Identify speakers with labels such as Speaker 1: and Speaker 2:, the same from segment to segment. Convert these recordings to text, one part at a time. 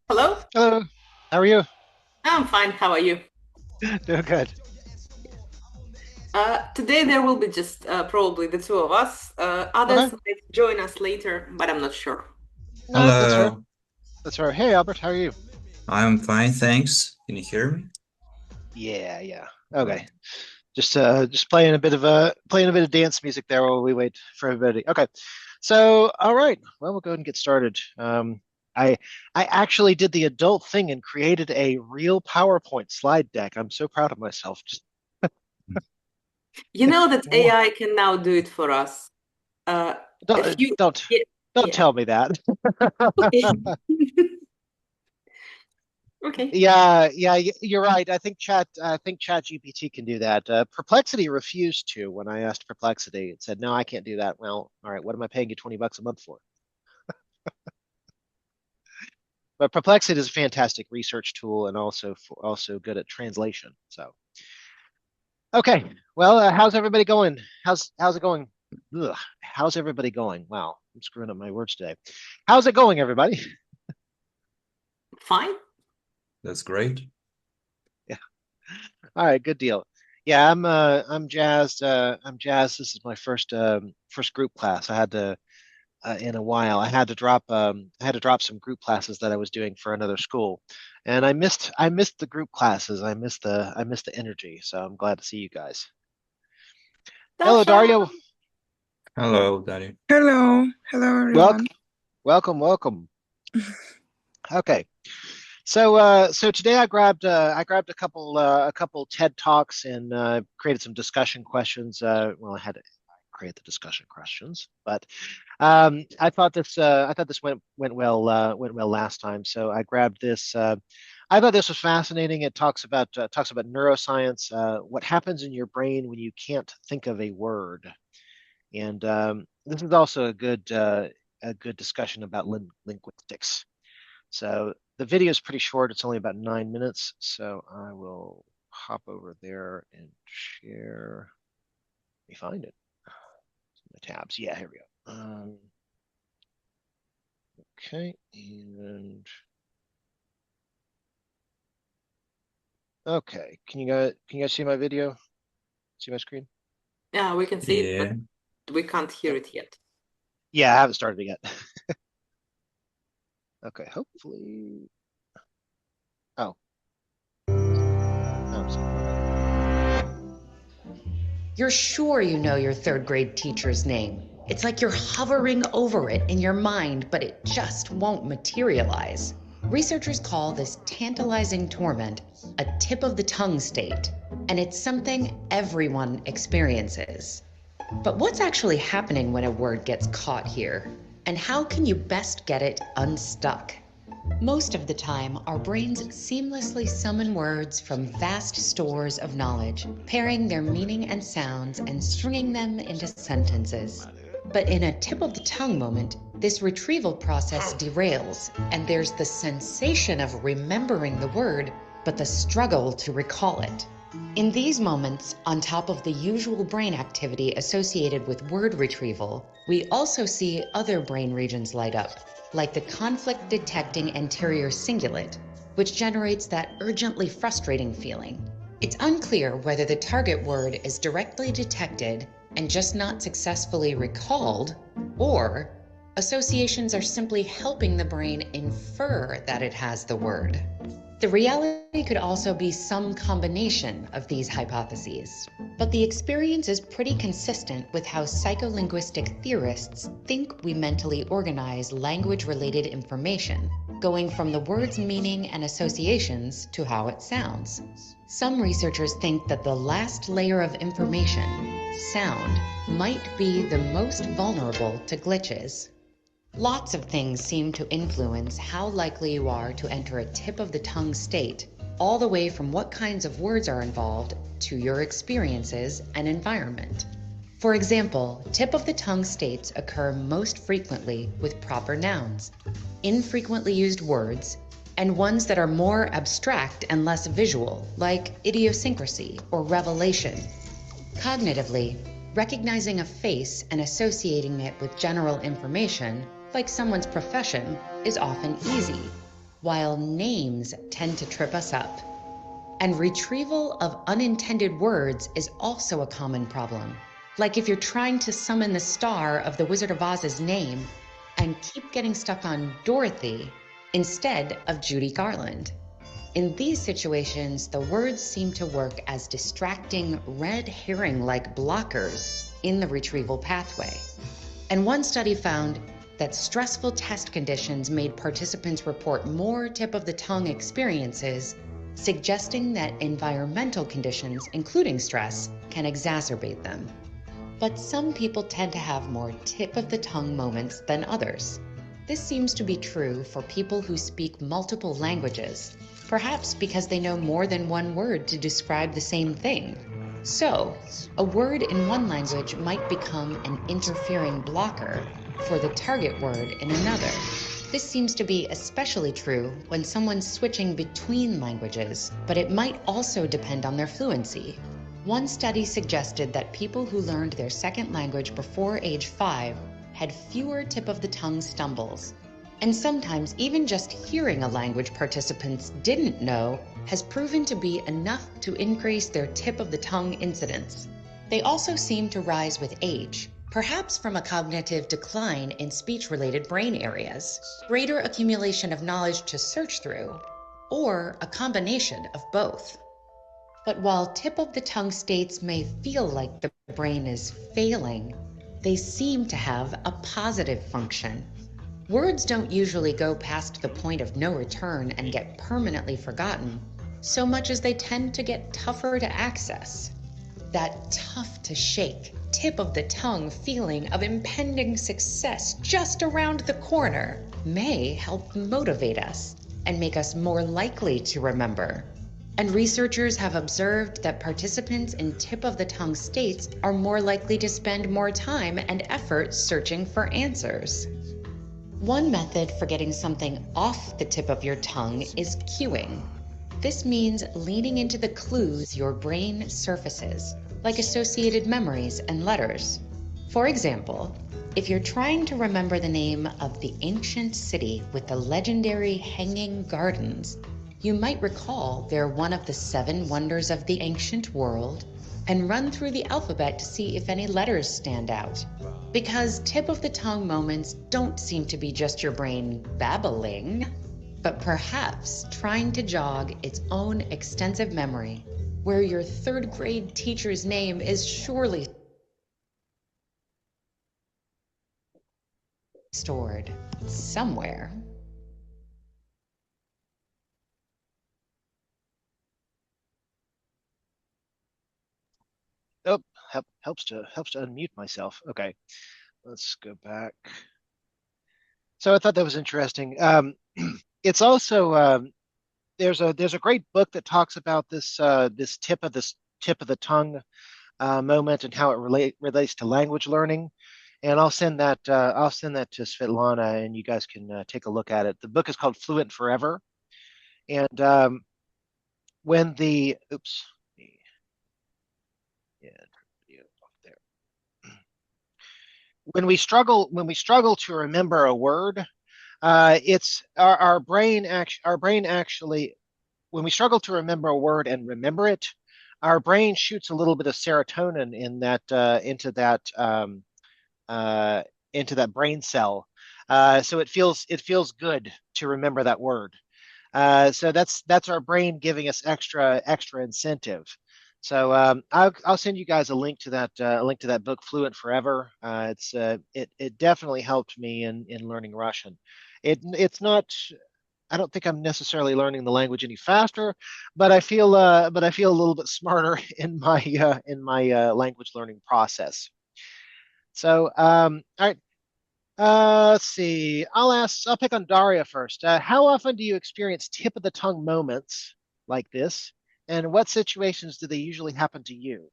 Speaker 1: Hello?
Speaker 2: Hello. How are you?
Speaker 1: I'm fine. How are you?
Speaker 2: Doing good.
Speaker 1: Today there will be just probably the two of us.
Speaker 2: Okay.
Speaker 1: Others might join us later, but I'm not sure.
Speaker 2: No, that's fair.
Speaker 3: Hello,
Speaker 2: That's fair. Hey, Albert, how are you?
Speaker 3: I'm fine, thanks. Can you hear me?
Speaker 2: Yeah, yeah.
Speaker 3: Right.
Speaker 2: Okay. Just playing a bit of dance music there while we wait for everybody. Okay. So, all right. Well, we'll go ahead and get started. I I actually did the adult thing and created a real PowerPoint slide deck. I'm so proud of myself. Just
Speaker 1: You know that
Speaker 2: wha-
Speaker 1: AI can now do it for us. Uh, if
Speaker 2: don't
Speaker 1: you,
Speaker 2: don't
Speaker 1: yeah,
Speaker 2: don't
Speaker 1: yeah.
Speaker 2: tell me that.
Speaker 1: Okay. Okay.
Speaker 2: Yeah, yeah, you're right. I think Chat GPT can do that. Perplexity refused to when I asked Perplexity. It said, "No, I can't do that." Well, all right, what am I paying you $20 a month for? But Perplexity is a fantastic research tool and also good at translation. So, okay. Well, how's everybody going? How's it going? Ugh, how's everybody going? Wow, I'm screwing up my words today. How's it going, everybody?
Speaker 1: Fine.
Speaker 3: That's great.
Speaker 2: Yeah. All right, good deal. Yeah, I'm jazzed. I'm jazzed. This is my first group class. I had to in a while. I had to drop some group classes that I was doing for another school, and I missed the group classes. I missed the energy. So I'm glad to see you guys. Hello,
Speaker 1: Dasha.
Speaker 2: Dario.
Speaker 3: Hello, Daddy.
Speaker 4: Hello
Speaker 2: Welcome,
Speaker 4: everyone.
Speaker 2: welcome. Okay. So today I grabbed a couple TED Talks and created some discussion questions. Well, I had to create the discussion questions, but I thought this went well last time. So I grabbed this. I thought this was fascinating. It talks about neuroscience, what happens in your brain when you can't think of a word, and this is also a good discussion about linguistics. So the video is pretty short. It's only about 9 minutes. So I will hop over there and share. Let me find it. The tabs. Yeah, here we go. Okay, and okay. Can you guys see my video? See my screen?
Speaker 1: Yeah, we can see it, but
Speaker 3: Yeah.
Speaker 1: we can't hear
Speaker 2: Yep.
Speaker 1: it yet.
Speaker 2: Yeah, I haven't started it yet. Okay, hopefully. Oh, I'm sorry.
Speaker 5: You're sure you know your third grade teacher's name. It's like you're hovering over it in your mind, but it just won't materialize. Researchers call this tantalizing torment a tip of the tongue state, and it's something everyone experiences. But what's actually happening when a word gets caught here? And how can you best get it unstuck? Most of the time, our brains seamlessly summon words from vast stores of knowledge, pairing their meaning and sounds and stringing them into sentences. But in a tip of the tongue moment, this retrieval process derails, and there's the sensation of remembering the word, but the struggle to recall it. In these moments, on top of the usual brain activity associated with word retrieval, we also see other brain regions light up, like the conflict detecting anterior cingulate, which generates that urgently frustrating feeling. It's unclear whether the target word is directly detected and just not successfully recalled, or associations are simply helping the brain infer that it has the word. The reality could also be some combination of these hypotheses, but the experience is pretty consistent with how psycholinguistic theorists think we mentally organize language-related information, going from the word's meaning and associations to how it sounds. Some researchers think that the last layer of information, sound, might be the most vulnerable to glitches. Lots of things seem to influence how likely you are to enter a tip of the tongue state, all the way from what kinds of words are involved to your experiences and environment. For example, tip of the tongue states occur most frequently with proper nouns, infrequently used words, and ones that are more abstract and less visual, like idiosyncrasy or revelation. Cognitively, recognizing a face and associating it with general information, like someone's profession, is often easy, while names tend to trip us up. And retrieval of unintended words is also a common problem. Like if you're trying to summon the star of the Wizard of Oz's name and keep getting stuck on Dorothy instead of Judy Garland. In these situations, the words seem to work as distracting red herring-like blockers in the retrieval pathway. And one study found that stressful test conditions made participants report more tip-of-the-tongue experiences, suggesting that environmental conditions, including stress, can exacerbate them. But some people tend to have more tip-of-the-tongue moments than others. This seems to be true for people who speak multiple languages, perhaps because they know more than one word to describe the same thing. So, a word in one language might become an interfering blocker for the target word in another. This seems to be especially true when someone's switching between languages, but it might also depend on their fluency. One study suggested that people who learned their second language before age 5 had fewer tip-of-the-tongue stumbles. And sometimes even just hearing a language participants didn't know has proven to be enough to increase their tip-of-the-tongue incidence. They also seem to rise with age, perhaps from a cognitive decline in speech-related brain areas, greater accumulation of knowledge to search through, or a combination of both. But while tip-of-the-tongue states may feel like the brain is failing, they seem to have a positive function. Words don't usually go past the point of no return and get permanently forgotten, so much as they tend to get tougher to access. That tough to shake, tip of the tongue feeling of impending success just around the corner may help motivate us and make us more likely to remember. And researchers have observed that participants in tip-of-the-tongue states are more likely to spend more time and effort searching for answers. One method for getting something off the tip of your tongue is cueing. This means leaning into the clues your brain surfaces, like associated memories and letters. For example, if you're trying to remember the name of the ancient city with the legendary hanging gardens, you might recall they're one of the 7 wonders of the ancient world and run through the alphabet to see if any letters stand out. Because tip-of-the-tongue moments don't seem to be just your brain babbling, but perhaps trying to jog its own extensive memory, where your 3rd grade teacher's name is surely stored somewhere.
Speaker 2: Oh, helps to unmute myself. Okay, let's go back. So I thought that was interesting. It's also there's a great book that talks about this tip of the tongue moment and how it relates to language learning. And I'll send that to Svetlana, and you guys can take a look at it. The book is called Fluent Forever, and when the oops, yeah, there. When we struggle to remember a word, it's our brain actually when we struggle to remember a word and remember it, our brain shoots a little bit of serotonin in that uh, into that brain cell. So it feels good to remember that word. So that's our brain giving us extra incentive. So I'll send you guys a link to that book, Fluent Forever. It definitely helped me in learning Russian. It's not. I don't think I'm necessarily learning the language any faster, but I feel a little bit smarter in my language learning process. So all right. Let's see. I'll pick on Daria first. How often do you experience tip of the tongue moments like this? And what situations do they usually happen to you?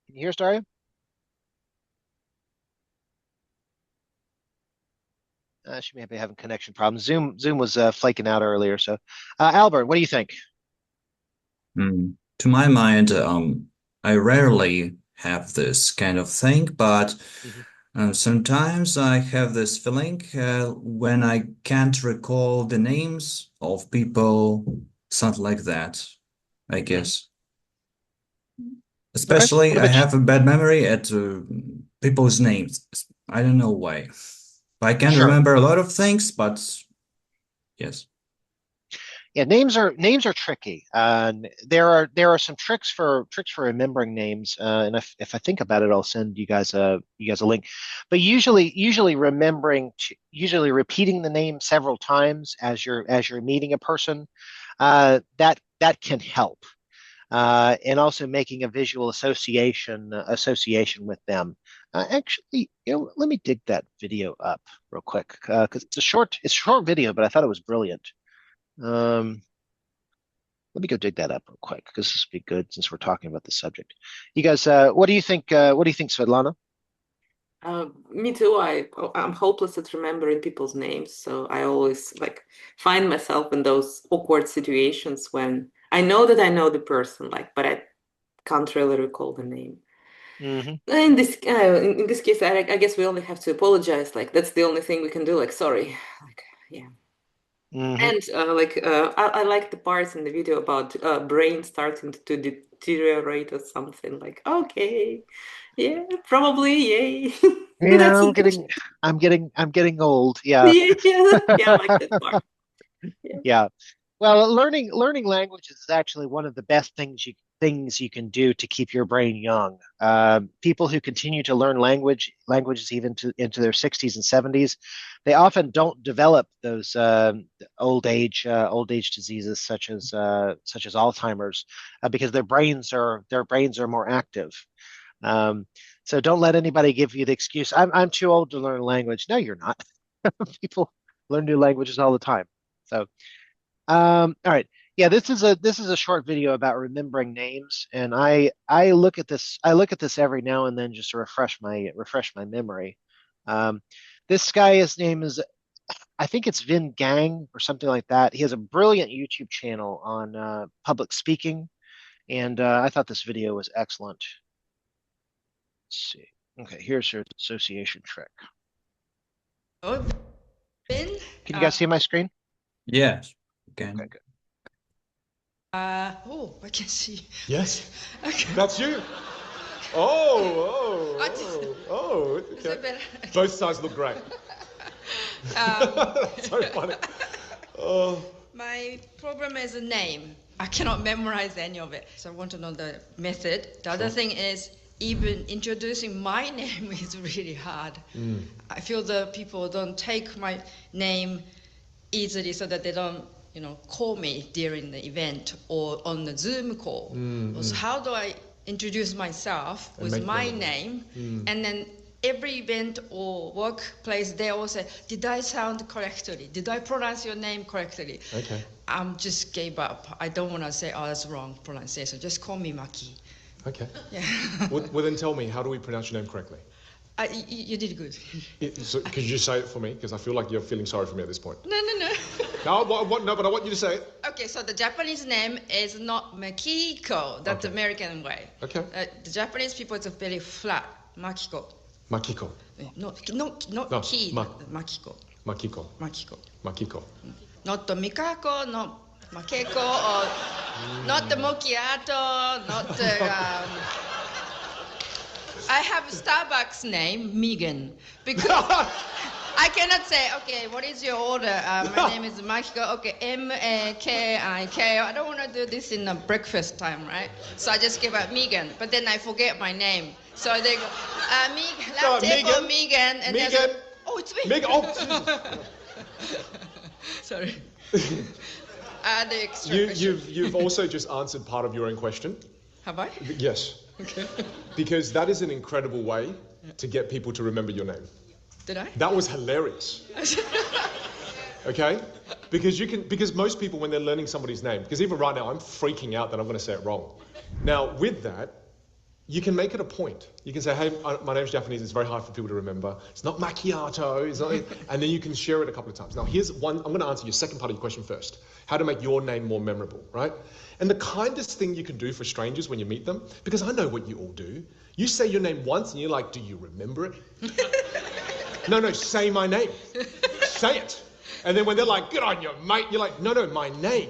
Speaker 2: Can you hear us, Daria? She may be having connection problems. Zoom was flaking out earlier. So, Albert, what do you think?
Speaker 3: To my mind, I rarely have this kind of thing, but
Speaker 2: Mhm.
Speaker 3: sometimes I have this feeling when I can't recall the names of people, something like that, I guess.
Speaker 2: Okay. What
Speaker 3: Especially, I
Speaker 2: about you?
Speaker 3: have a bad memory at people's names. I don't know why. I can
Speaker 2: Sure.
Speaker 3: remember a lot of things, but yes.
Speaker 2: Yeah, names are tricky. There are some tricks for remembering names. And if I think about it, I'll send you guys a link. But usually repeating the name several times as you're meeting a person, that can help. And also making a visual association with them. Actually, let me dig that video up real quick because it's a short video, but I thought it was brilliant. Um, Let me go dig that up real quick because this would be good since we're talking about the subject. You guys, what do you think? What do you think, Svetlana?
Speaker 1: Me too. I'm hopeless at remembering people's names, so I always like find myself in those awkward situations when I know that I know the person, like, but I can't really recall the name.
Speaker 2: Hmm.
Speaker 1: In this case, I guess we only have to apologize. Like that's the only thing we can do. Like sorry. Like yeah.
Speaker 2: Hmm.
Speaker 1: And I like the parts in the video about brain starting to deteriorate or something. Like okay, yeah, probably, yay.
Speaker 2: Yeah,
Speaker 1: That's it.
Speaker 2: I'm getting old. Yeah,
Speaker 1: Yeah, yeah, yeah, I like that part. Yeah.
Speaker 2: yeah. Well, learning languages is actually one of the best things you can do to keep your brain young. People who continue to learn languages even into their 60s and 70s, they often don't develop those old age diseases such as Alzheimer's because their brains are more active. Um, so don't let anybody give you the excuse, I'm too old to learn a language. No, you're not. People learn new languages all the time. So all right. Yeah, this is a short video about remembering names, and I look at this every now and then just to refresh my memory. Um, this guy, his name is I think it's Vin Gang or something like that. He has a brilliant YouTube channel on public speaking, and I thought this video was excellent. Let's see. Okay, here's your association trick.
Speaker 4: Oh, Ben,
Speaker 2: Can you guys see my screen?
Speaker 3: Yes,
Speaker 2: Okay,
Speaker 3: can.
Speaker 2: good.
Speaker 4: oh, I can see.
Speaker 6: Yes,
Speaker 4: Okay.
Speaker 6: that's you. Oh,
Speaker 4: I just- Is
Speaker 6: okay.
Speaker 4: it better?
Speaker 6: Both sides look great. That's so funny. Oh,
Speaker 4: My problem is a name. I cannot memorize any of it, so I want to know the method. The other thing is even introducing my name is really hard. I feel the people don't take my name easily so that they don't, call me during the event or on the Zoom call. So how do I introduce myself
Speaker 6: And
Speaker 4: with
Speaker 6: make
Speaker 4: my
Speaker 6: them-
Speaker 4: name and then every event or workplace they all say, did I sound correctly? Did I pronounce your name correctly?
Speaker 6: okay.
Speaker 4: I'm just gave up. I don't want to say, oh, that's wrong pronunciation. Just call me Maki.
Speaker 6: Okay.
Speaker 4: Yeah.
Speaker 6: Well, then tell me, how do we pronounce your name correctly?
Speaker 4: You did good.
Speaker 6: Could you just say it for me? Because I feel like you're feeling sorry for me at this point.
Speaker 4: No.
Speaker 6: No, no, but I want you to say it.
Speaker 4: Okay, so the Japanese name is not Makiko. That's the
Speaker 6: Okay.
Speaker 4: American way.
Speaker 6: Okay.
Speaker 4: The Japanese people, it's very flat. Makiko.
Speaker 6: Makiko.
Speaker 4: Not
Speaker 6: No,
Speaker 4: ki. Makiko.
Speaker 6: Makiko.
Speaker 4: Makiko.
Speaker 6: Makiko.
Speaker 4: Not the Mikako, not Makeko, or not the Mokiato, not the. I have Starbucks name, Megan, because I cannot say, okay, what is your order? My name is Makiko. Okay, Makiko. I don't want to do this in the breakfast time, right? So I just give out Megan, but then I forget my name. So they go, Megan, latte for Megan. And
Speaker 6: Megan.
Speaker 4: there's oh, it's me.
Speaker 6: Megan. Oh,
Speaker 4: Sorry. The extra question.
Speaker 6: you've also just answered part of your own question.
Speaker 4: Have I?
Speaker 6: Yes.
Speaker 4: Okay.
Speaker 6: Because that is an incredible way to get people to remember your name.
Speaker 4: Did I?
Speaker 6: That was hilarious. Okay? Because most people when they're learning somebody's name, because even right now I'm freaking out that I'm going to say it wrong. Now with that, you can make it a point. You can say, hey, my name's Japanese, it's very hard for people to remember. It's not macchiato, it's not, and then you can share it a couple of times. Now here's one, I'm going to answer your second part of your question first. How to make your name more memorable, right? And the kindest thing you can do for strangers when you meet them, because I know what you all do. You say your name once and you're like, do you remember it? No, say my name. Say it. And then when they're like, good on you, mate, you're like, no, my name.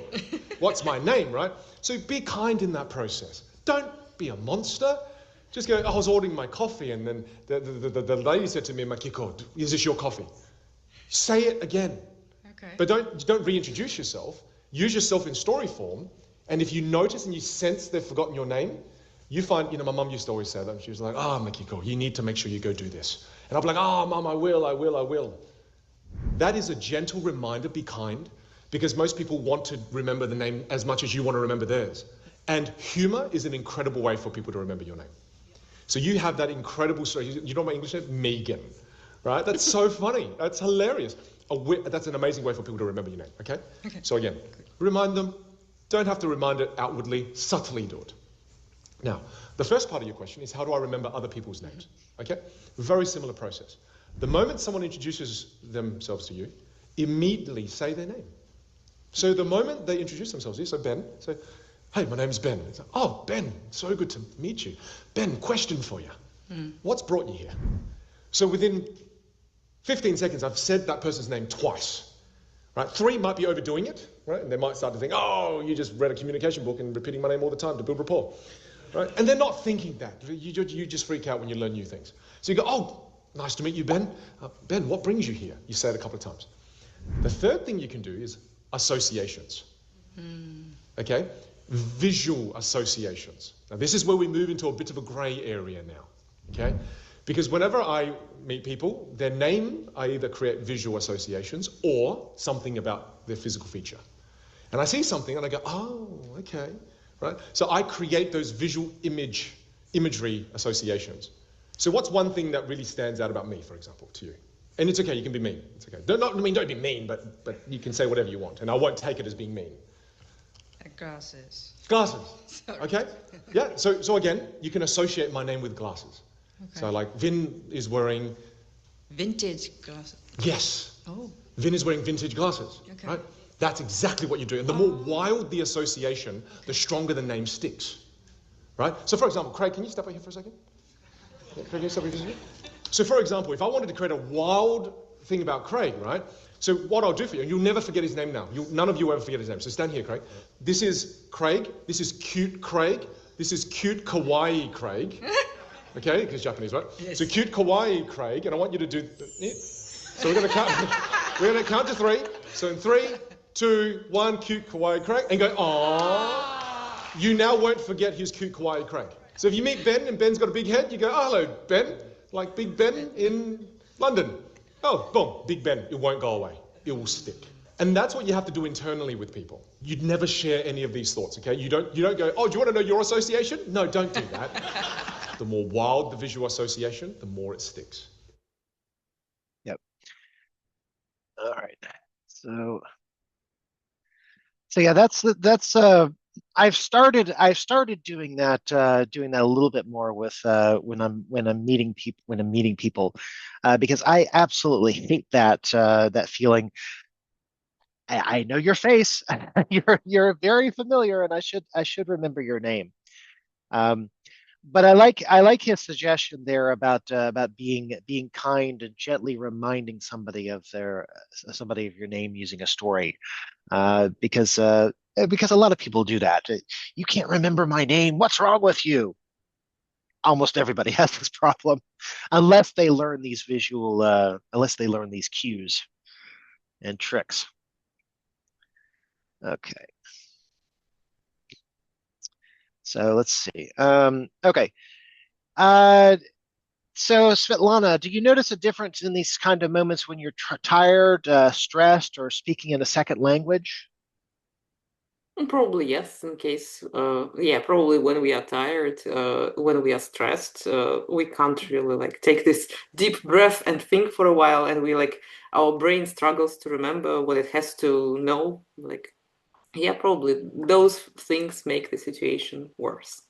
Speaker 6: What's my name, right? So be kind in that process. Don't be a monster. Just go, I was ordering my coffee and then the lady said to me, Makiko, is this your coffee? Say it again.
Speaker 4: Okay.
Speaker 6: But don't reintroduce yourself. Use yourself in story form. And if you notice and you sense they've forgotten your name, you find, my mum used to always say that. She was like, Makiko, you need to make sure you go do this. And I'll be like, Mum, I will. That is a gentle reminder, be kind, because most people want to remember the name as much as you want to remember theirs. And humor is an incredible way for people to remember your name. So you have that incredible story. You know my English name? Megan, right? That's so funny. That's hilarious. That's an amazing way for people to remember your name, okay? So again, remind them. Don't have to remind it outwardly, subtly do it. Now, the first part of your question is how do I remember other people's names, okay? Very similar process. The moment someone introduces themselves to you, immediately say their name. So the moment they introduce themselves to you, so Ben, say, hey, my name's Ben. It's like, oh, Ben, so good to meet you. Ben, question for you. What's brought you here? So within 15 seconds, I've said that person's name twice. Right? 3 might be overdoing it, right? And they might start to think, oh, you just read a communication book and repeating my name all the time to build rapport. Right? And they're not thinking that. You just freak out when you learn new things. So you go, oh, nice to meet you, Ben. Ben, what brings you here? You say it a couple of times. The third thing you can do is associations. Okay? Visual associations. Now, this is where we move into a bit of a grey area now. Okay? Because whenever I meet people, their name, I either create visual associations or something about their physical feature. And I see something and I go, oh, okay. Right? So I create those visual imagery associations. So what's one thing that really stands out about me, for example, to you? And it's okay, you can be mean. It's okay. Don't be mean, but you can say whatever you want, and I won't take it as being mean.
Speaker 4: Glasses.
Speaker 6: Glasses.
Speaker 4: Sorry.
Speaker 6: Okay? Yeah, so again, you can associate my name with glasses. Okay. So like Vin is wearing...
Speaker 4: Vintage glasses.
Speaker 6: Yes.
Speaker 4: Oh.
Speaker 6: Vin is wearing vintage glasses. Okay. Right? That's exactly what you're doing. And the more wild the association, the stronger the name sticks. Right? So for example, Craig, can you step over here for a second? So for example, if I wanted to create a wild thing about Craig, right? So what I'll do for you, and you'll never forget his name now. None of you will ever forget his name. So stand here, Craig. This is Craig. This is cute Craig. This is cute kawaii Craig. Okay, because Japanese, right? Yes. So cute kawaii Craig, and I want you to do... So we're going to count to 3. So in 3, 2, 1, cute kawaii Craig, and go, aww. You now won't forget his cute kawaii Craig. So if you meet Ben and Ben's got a big head, you go, oh, hello, Ben. Like Big Ben in London. Oh, boom, Big Ben. It won't go away. It will stick. And that's what you have to do internally with people. You'd never share any of these thoughts, okay? You don't go, oh, do you want to know your association? No, don't do that. The more wild the visual association, the more it sticks.
Speaker 2: Yep. All right. So yeah, that's I've started doing that a little bit more with when I'm meeting people because I absolutely hate that feeling. I know your face. You're very familiar, and I should remember your name. But I like his suggestion there about being kind and gently reminding somebody of your name using a story, because a lot of people do that. You can't remember my name. What's wrong with you? Almost everybody has this problem, unless they learn these cues and tricks. Okay. So let's see. Okay. So Svetlana, do you notice a difference in these kind of moments when you're tired, stressed, or speaking in a second language?
Speaker 1: Probably yes, in case, probably when we are tired, when we are stressed, we can't really take this deep breath and think for a while, and our brain struggles to remember what it has to know. Probably those things make the situation worse.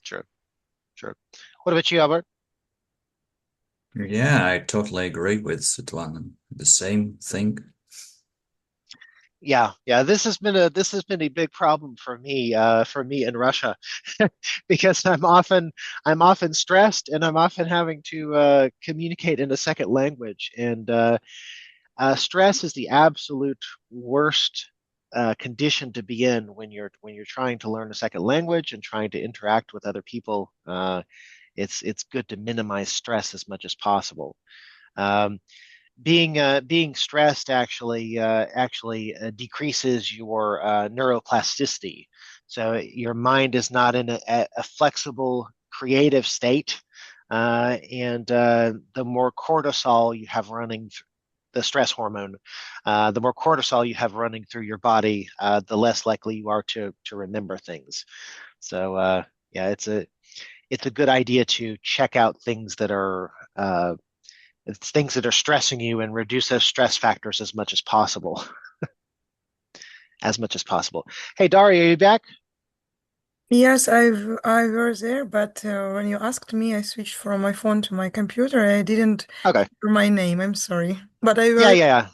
Speaker 2: Sure. Sure. What about you, Albert?
Speaker 3: Yeah, I totally agree with Svetlana. The same thing.
Speaker 2: Yeah, yeah. This has been a big problem for me in Russia, because I'm often stressed and I'm often having to communicate in a second language, and stress is the absolute worst condition to be in when you're trying to learn a second language and trying to interact with other people. It's good to minimize stress as much as possible. Um, being stressed actually decreases your neuroplasticity. So your mind is not in a flexible, creative state, and the more cortisol you have running, the stress hormone, the more cortisol you have running through your body, the less likely you are to remember things. So yeah, it's a good idea to check out things that are it's things that are stressing you and reduce those stress factors as much as possible. As much as possible. Hey, Daria, are you back?
Speaker 7: Yes, I was there, but when you asked me, I switched from my phone to my computer. I didn't
Speaker 2: Okay.
Speaker 7: hear my name. I'm sorry, but I
Speaker 2: Yeah,
Speaker 7: was.
Speaker 2: yeah,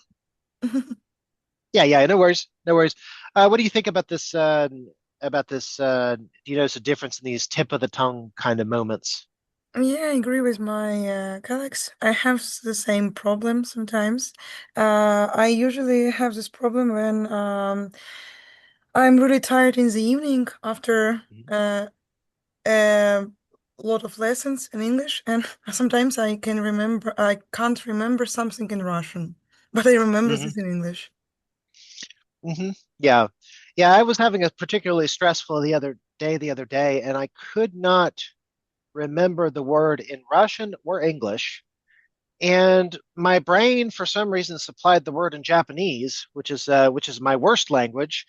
Speaker 2: yeah, yeah. No worries, no worries. What do you think about this? About this? Do you notice a difference in these tip of the tongue kind of moments?
Speaker 7: Yeah, I agree with my colleagues. I have the same problem sometimes. I usually have this problem when I'm really tired in the evening after
Speaker 2: Mhm.
Speaker 7: a lot of lessons in English, and sometimes I can't remember something in Russian, but I remember
Speaker 2: Hmm.
Speaker 7: this in English.
Speaker 2: Hmm. Yeah, yeah. I was having a particularly stressful the other day, and I could not remember the word in Russian or English. And my brain, for some reason, supplied the word in Japanese, which is my worst language.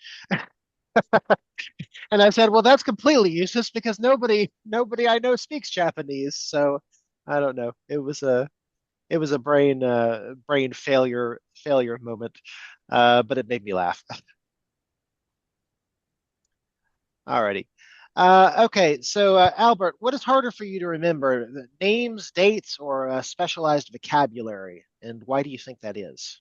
Speaker 2: And I said, well, that's completely useless because nobody I know speaks Japanese. So I don't know. It was a brain failure moment, but it made me laugh. Alrighty. Okay, so Albert, what is harder for you to remember, the names, dates, or specialized vocabulary, and why do you think that is?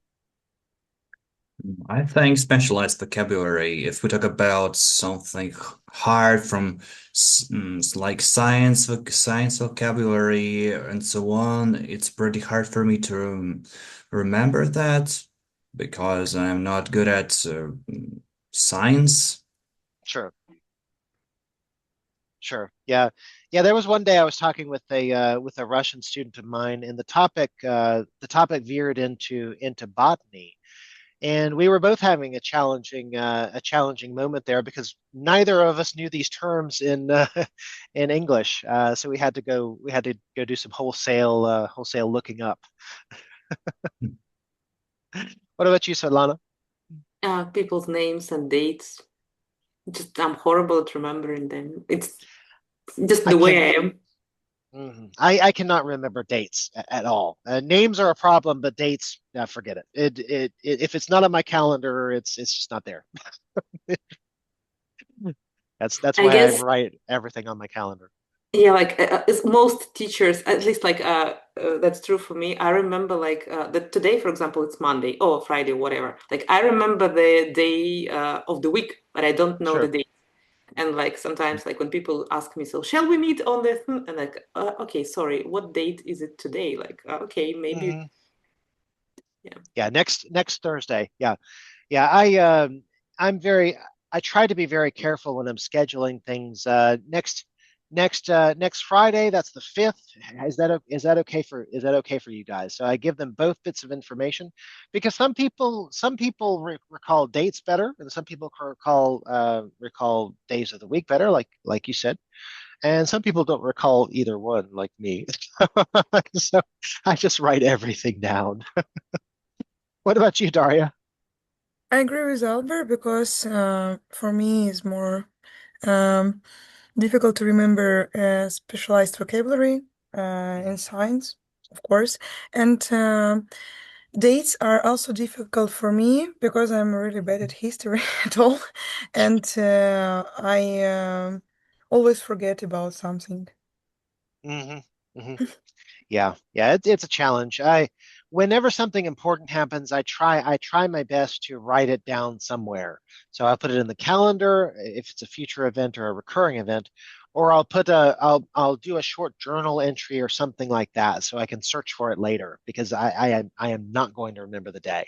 Speaker 3: I think specialized vocabulary, if we talk about something hard from like science vocabulary and so on, it's pretty hard for me to remember that because I'm not good at science.
Speaker 2: Sure. Sure. Yeah. Yeah. There was one day I was talking with a Russian student of mine, and the topic veered into botany, and we were both having a challenging moment there because neither of us knew these terms in in English. So we had to go do some wholesale looking up. What about you, Svetlana?
Speaker 1: People's names and dates. Just I'm horrible at remembering them. It's just
Speaker 2: I
Speaker 1: the
Speaker 2: can
Speaker 1: way I am.
Speaker 2: I cannot remember dates at all. Names are a problem, but dates, forget it. If it's not on my calendar, it's just not there. That's
Speaker 1: I
Speaker 2: why I
Speaker 1: guess,
Speaker 2: write everything on my calendar.
Speaker 1: yeah, like it's most teachers, at least like that's true for me. I remember like that today, for example, it's Monday or Friday, whatever. Like I remember the day of the week, but I don't know the
Speaker 2: Sure.
Speaker 1: day. And like sometimes, like when people ask me, so shall we meet on the and like, okay, sorry, what date is it today? Like, okay, maybe,
Speaker 2: Hmm.
Speaker 1: yeah.
Speaker 2: Yeah, next Thursday. Yeah. Yeah, I'm very I try to be very careful when I'm scheduling things. Next Friday, that's the 5th. Is that okay for you guys? So I give them both bits of information because some people recall dates better and some people recall days of the week better, like you said, and some people don't recall either one, like me. So I just write everything down. What about you, Daria?
Speaker 7: I agree with Albert because for me it's more um, difficult to remember specialized vocabulary in science, of course, and dates are also difficult for me because I'm really bad at history at all, and I always forget about something.
Speaker 2: Hmm. Hmm. Yeah, yeah, it's a challenge. Whenever something important happens, I try my best to write it down somewhere. So I'll put it in the calendar if it's a future event or a recurring event, or I'll do a short journal entry or something like that, so I can search for it later because I am not going to remember the day.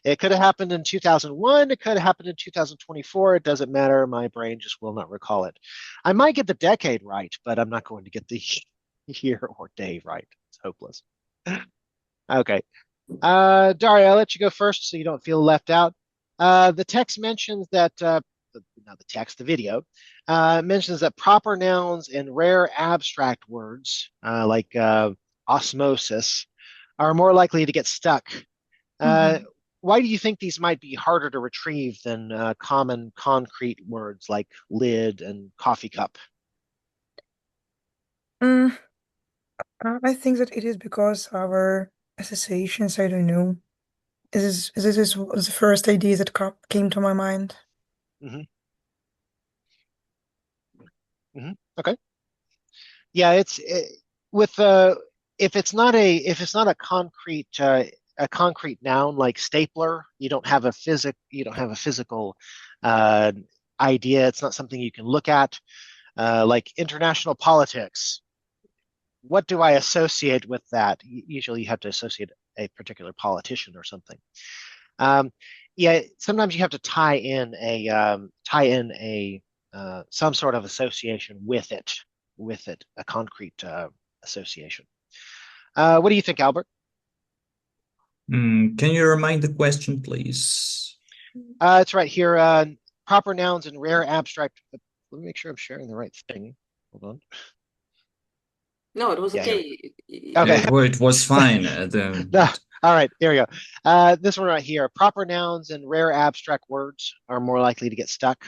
Speaker 2: It could have happened in 2001. It could have happened in 2024. It doesn't matter. My brain just will not recall it. I might get the decade right, but I'm not going to get the year or day right. It's hopeless. Okay. Daria, I'll let you go first so you don't feel left out. The text mentions that, not the text, the video, mentions that proper nouns and rare abstract words, like osmosis, are more likely to get stuck. Uh,
Speaker 7: Mhm.
Speaker 2: why do you think these might be harder to retrieve than common concrete words like lid and coffee cup?
Speaker 7: Mm, I think that it is because our associations, I don't know. This is was the first idea that came to my mind.
Speaker 2: Hmm. Hmm. Okay. Yeah, with if it's not a concrete noun like stapler, you don't have a physical uh, idea. It's not something you can look at. Like international politics. What do I associate with that? Usually, you have to associate a particular politician or something. Um, yeah, sometimes you have to tie in a some sort of association with it, a concrete association. What do you think, Albert?
Speaker 3: Can you remind the question, please?
Speaker 2: It's right here. Proper nouns and rare abstract. Let me make sure I'm sharing the right thing. Hold on.
Speaker 1: No, it was
Speaker 2: Yeah, here.
Speaker 1: okay.
Speaker 2: Okay.
Speaker 3: It was fine.
Speaker 2: No. All right, there we go. This one right here. Proper nouns and rare abstract words are more likely to get stuck.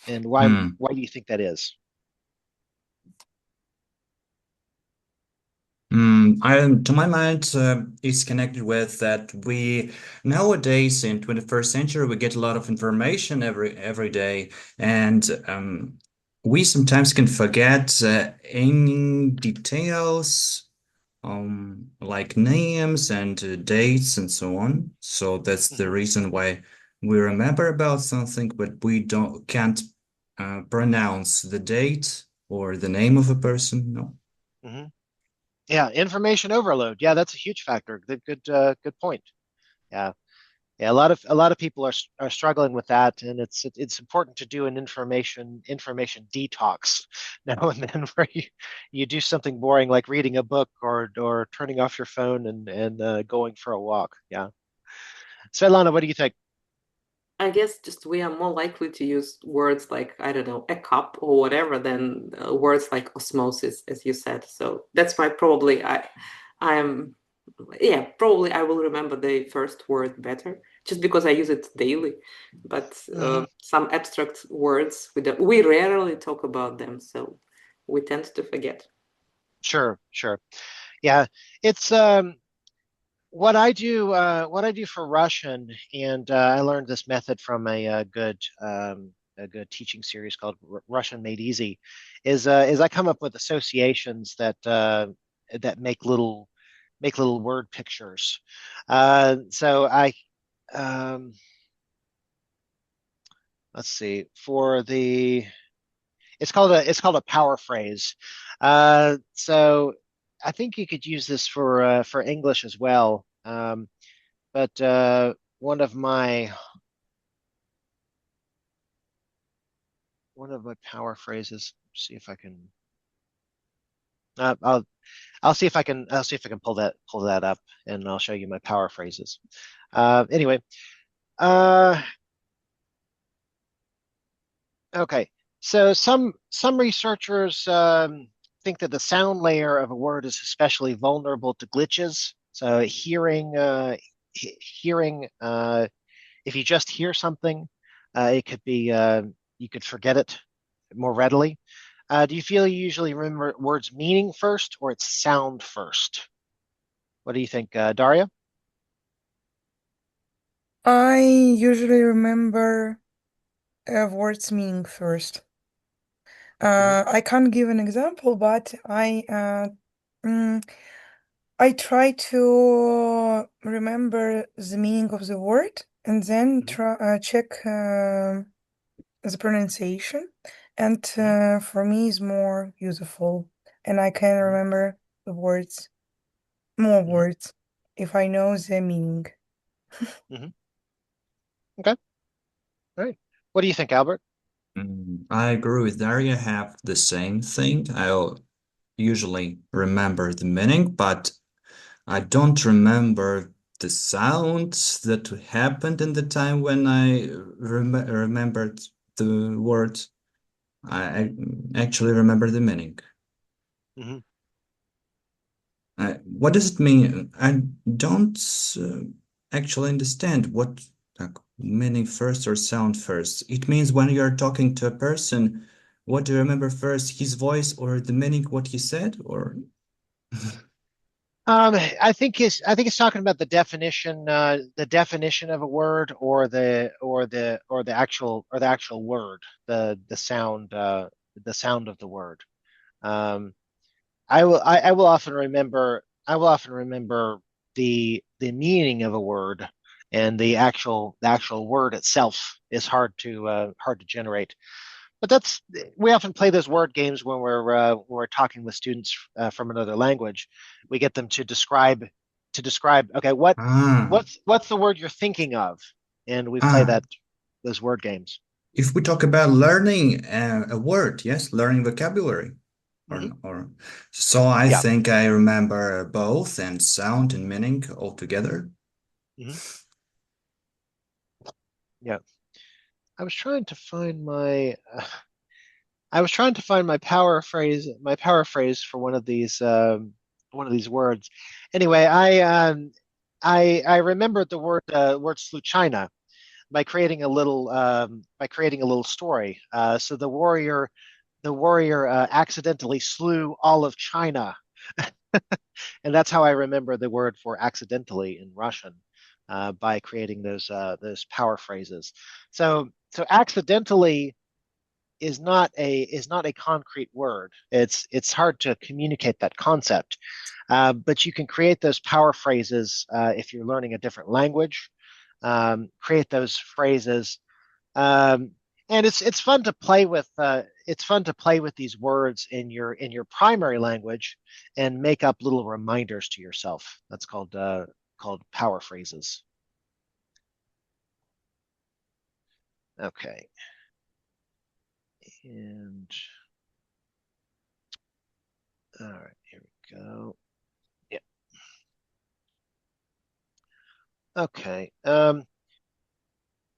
Speaker 2: And
Speaker 3: Hmm.
Speaker 2: why do you think that is?
Speaker 3: To my mind, it's connected with that we nowadays in 21st century we get a lot of information every day, and we sometimes can forget any details, like names and dates and so on. So that's the
Speaker 2: Hmm.
Speaker 3: reason why we remember about something, but we don't can't pronounce the date or the name of a person. No.
Speaker 2: Hmm. Yeah, information overload. Yeah, that's a huge factor. Good point. Yeah. Yeah, a lot of people are struggling with that, and it's important to do an information detox now and then, where you do something boring like reading a book or turning off your phone and going for a walk. Yeah, Svetlana, what do you think?
Speaker 1: I guess just we are more likely to use words like, I don't know, a cup or whatever than words like osmosis, as you said. So that's why probably I'm, yeah, probably I will remember the first word better just because I use it daily. But
Speaker 2: Hmm.
Speaker 1: some abstract words, we rarely talk about them, so we tend to forget.
Speaker 2: Sure, sure. Yeah, it's what I do for Russian, and I learned this method from a good teaching series called Russian Made Easy, is I come up with associations that make little word pictures. So I um, let's see for the it's called a power phrase. So I think you could use this for English as well. But one of my one of my power phrases. See if I can. Uh, I'll I'll see if I can pull that up, and I'll show you my power phrases. Anyway, uh, okay. So some researchers think that the sound layer of a word is especially vulnerable to glitches. So hearing if you just hear something, it could be you could forget it more readily. Do you feel you usually remember words meaning first or its sound first? What do you think, Daria?
Speaker 7: I usually remember words meaning first.
Speaker 2: Mhm.
Speaker 7: I can't give an example, but mm, I try to remember the meaning of the word and then
Speaker 2: Mhm.
Speaker 7: try check the pronunciation. And
Speaker 2: Mhm.
Speaker 7: for me, is more useful, and I can
Speaker 2: Mhm.
Speaker 7: remember the words, more
Speaker 2: Mhm.
Speaker 7: words, if I know the meaning.
Speaker 2: Mhm. Okay. All right. What do you think, Albert?
Speaker 3: I agree with Daria. I have the same thing. I'll usually remember the meaning, but I don't remember the sounds that happened in the time when I remembered the word. I actually remember the meaning.
Speaker 2: Mhm.
Speaker 3: What does it mean? I don't uh, actually understand what like, meaning first or sound first. It means when you're talking to a person, what do you remember first, his voice or the meaning what he said? Or
Speaker 2: I think it's talking about the definition of a word or the actual word, the sound of the word. Um, I will often remember the meaning of a word, and the actual word itself is hard to generate. But that's we often play those word games when we're talking with students from another language. We get them to describe. Okay,
Speaker 3: ah
Speaker 2: what's the word you're thinking of, and we play
Speaker 3: ah.
Speaker 2: that those word games.
Speaker 3: If we talk about learning a word, yes, learning vocabulary,
Speaker 2: Hmm.
Speaker 3: or so I
Speaker 2: Yeah.
Speaker 3: think I remember both and sound and meaning all together.
Speaker 2: Hmm. Yeah. I was trying to find my I was trying to find my paraphrase for one of these words. Anyway, I remembered the word sluchina by creating a little story. So the warrior accidentally slew all of China, and that's how I remember the word for accidentally in Russian, by creating those power phrases. So accidentally is not a concrete word. It's hard to communicate that concept, but you can create those power phrases if you're learning a different language. Create those phrases, um, and it's fun to play with. It's fun to play with these words in your primary language and make up little reminders to yourself. That's called power phrases. Okay, and all right, here we go. Yeah. Okay.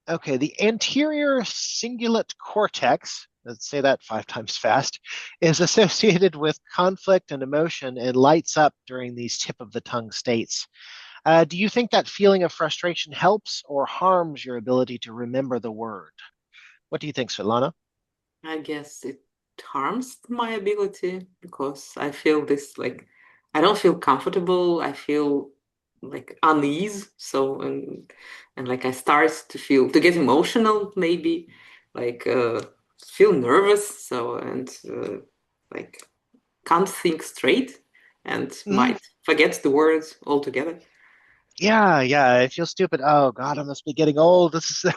Speaker 2: Okay, the anterior cingulate cortex, let's say that 5 times fast, is associated with conflict and emotion and lights up during these tip of the tongue states. Do you think that feeling of frustration helps or harms your ability to remember the word? What do you think, Svetlana?
Speaker 1: I guess it harms my ability because I feel this like I don't feel comfortable. I feel like unease. So and like I start to get emotional maybe, like feel nervous. So and like can't think straight and
Speaker 2: Mhm.
Speaker 1: might forget the words altogether.
Speaker 2: Yeah, yeah, I feel stupid. Oh God, I must be getting old. This is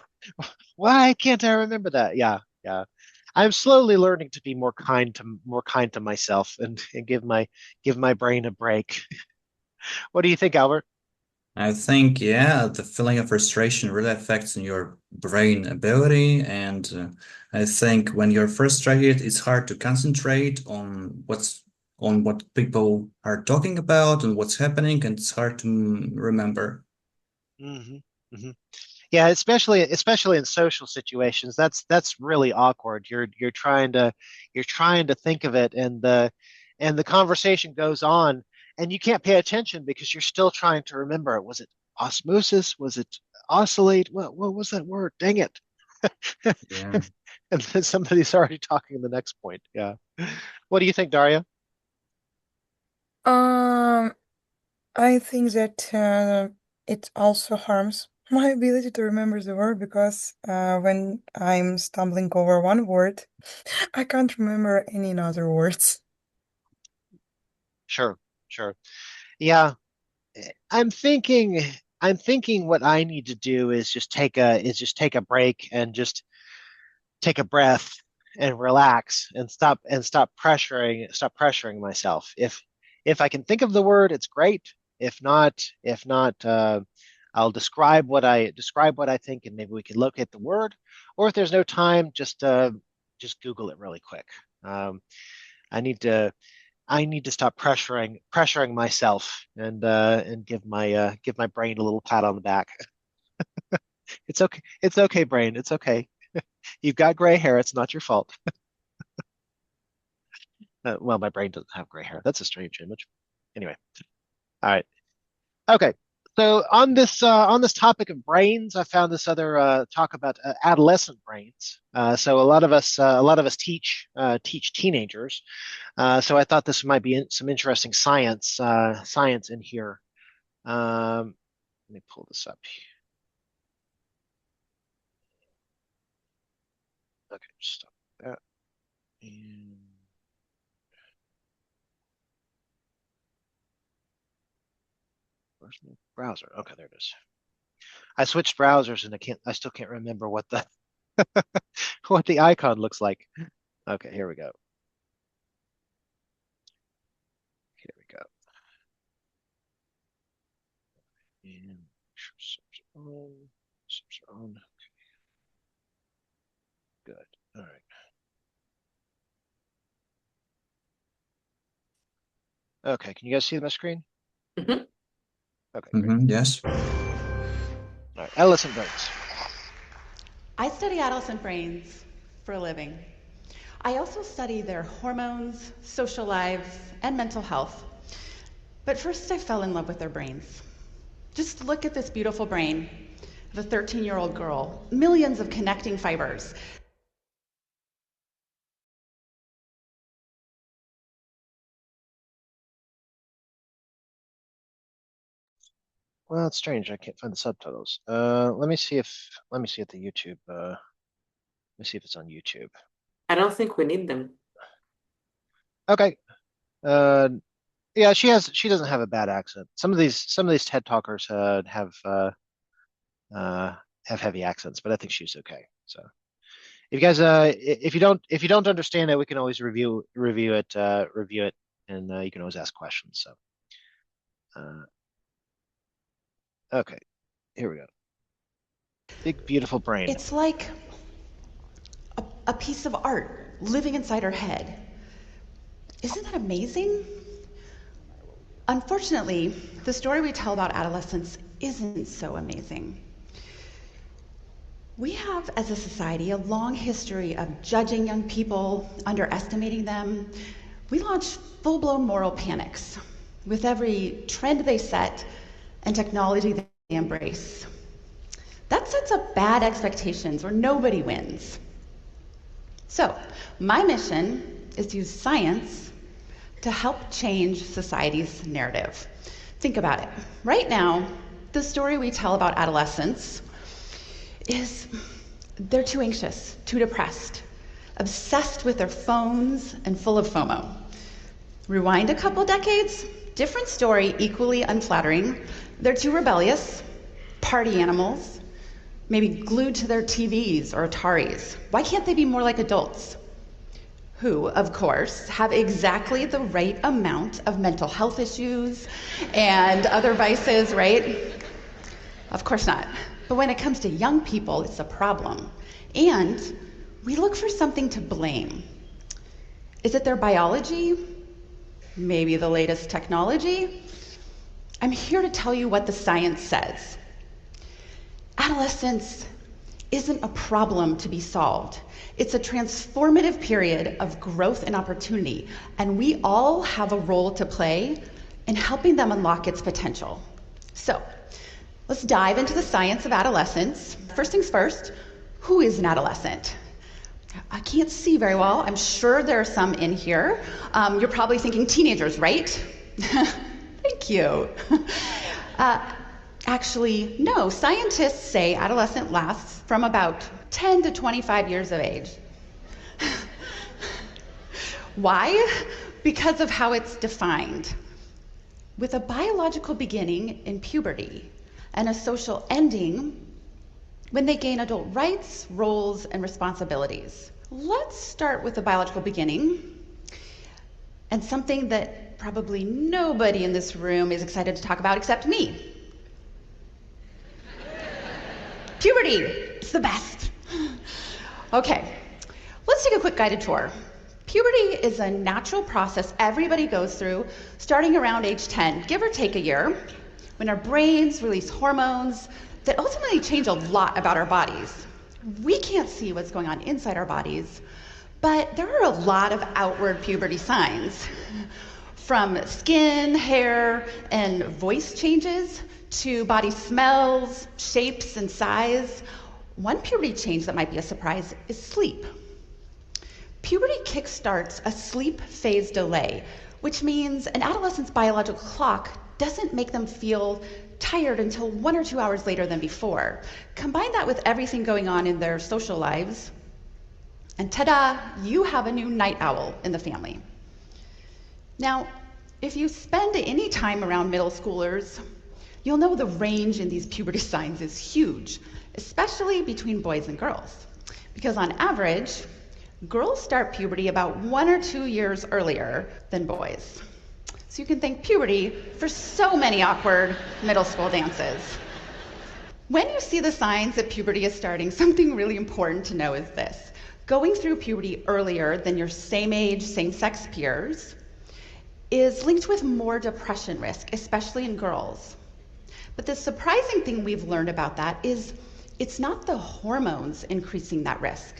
Speaker 2: why can't I remember that? Yeah, yeah. I'm slowly learning to be more kind to myself and give my brain a break. What do you think, Albert?
Speaker 3: I think, yeah, the feeling of frustration really affects your brain ability. And I think when you're frustrated, it's hard to concentrate on on what people are talking about and what's happening, and it's hard to remember.
Speaker 2: Hmm. Hmm. Yeah, especially in social situations, that's really awkward. You're trying to think of it, and the conversation goes on, and you can't pay attention because you're still trying to remember it. Was it osmosis? Was it oscillate? What was that word? Dang it!
Speaker 3: Yeah.
Speaker 2: And then somebody's already talking the next point. Yeah. What do you think, Daria?
Speaker 7: Um, I think that it also harms. My ability to remember the word because when I'm stumbling over one word, I can't remember any other words.
Speaker 2: Sure, sure. Yeah, I'm thinking I'm thinking what I need to do is just take a break and just take a breath and relax and stop pressuring myself. If I can think of the word, it's great. If not, I'll describe what I think, and maybe we can locate the word. Or if there's no time, just Google it really quick. Um, I need to I need to stop pressuring myself and give my brain a little pat on the back. It's okay. It's okay, brain. It's okay. You've got gray hair. It's not your fault. Well, my brain doesn't have gray hair. That's a strange image. Anyway, all right. Okay. So on this topic of brains, I found this other talk about adolescent brains. So a lot of us teach teenagers. So I thought this might be some interesting science in here. Let me pull this up. Okay, stop that. And where's my browser? Okay, there it is. I switched browsers and I still can't remember what the what the icon looks like. Okay, here we go. Here we go. And subs on. Subs are on. Good. All right. Okay, can you guys see my screen?
Speaker 1: Mm-hmm.
Speaker 2: Okay, great.
Speaker 3: Yes.
Speaker 2: All right, adolescent brains.
Speaker 8: I study adolescent brains for a living. I also study their hormones, social lives, and mental health. But first, I fell in love with their brains. Just look at this beautiful brain of a 13-year-old girl, millions of connecting fibers.
Speaker 2: Well, it's strange. I can't find the subtitles. Let me see if the YouTube let me see if it's on YouTube.
Speaker 1: I don't think we need them.
Speaker 2: Okay. Uh yeah, she doesn't have a bad accent. Some of these TED talkers have heavy accents, but I think she's okay. So if you guys if you don't understand it, we can always review it and you can always ask questions. So uh okay, here we go. Big beautiful brain.
Speaker 8: It's like a piece of art living inside her head. Isn't that amazing? Unfortunately, the story we tell about adolescence isn't so amazing. We have, as a society, a long history of judging young people, underestimating them. We launch full-blown moral panics with every trend they set and technology they embrace. That sets up bad expectations where nobody wins. So, my mission is to use science to help change society's narrative. Think about it. Right now, the story we tell about adolescents is they're too anxious, too depressed, obsessed with their phones, and full of FOMO. Rewind a couple decades, different story, equally unflattering. They're too rebellious, party animals, maybe glued to their TVs or Ataris. Why can't they be more like adults? Who, of course, have exactly the right amount of mental health issues and other vices, right? Of course not. But when it comes to young people, it's a problem. And we look for something to blame. Is it their biology? Maybe the latest technology? I'm here to tell you what the science says. Adolescence isn't a problem to be solved. It's a transformative period of growth and opportunity, and we all have a role to play in helping them unlock its potential. So, let's dive into the science of adolescence. First things first, who is an adolescent? I can't see very well. I'm sure there are some in here. You're probably thinking teenagers, right? Thank you. Actually, no. Scientists say adolescence lasts from about 10 to 25 years of age. Why? Because of how it's defined. With a biological beginning in puberty and a social ending when they gain adult rights, roles, and responsibilities. Let's start with the biological beginning, and something that probably nobody in this room is excited to talk about except me. Puberty, it's the best. Okay, let's take a quick guided tour. Puberty is a natural process everybody goes through starting around age 10, give or take a year, when our brains release hormones that ultimately change a lot about our bodies. We can't see what's going on inside our bodies, but there are a lot of outward puberty signs, from skin, hair, and voice changes to body smells, shapes, and size. One puberty change that might be a surprise is sleep. Puberty kickstarts a sleep phase delay, which means an adolescent's biological clock doesn't make them feel tired until 1 or 2 hours later than before. Combine that with everything going on in their social lives, and ta-da, you have a new night owl in the family. Now, if you spend any time around middle schoolers, you'll know the range in these puberty signs is huge, especially between boys and girls. Because on average, girls start puberty about 1 or 2 years earlier than boys. So you can thank puberty for so many awkward middle school dances. When you see the signs that puberty is starting, something really important to know is this. Going through puberty earlier than your same age, same-sex peers is linked with more depression risk, especially in girls. But the surprising thing we've learned about that is it's not the hormones increasing that risk.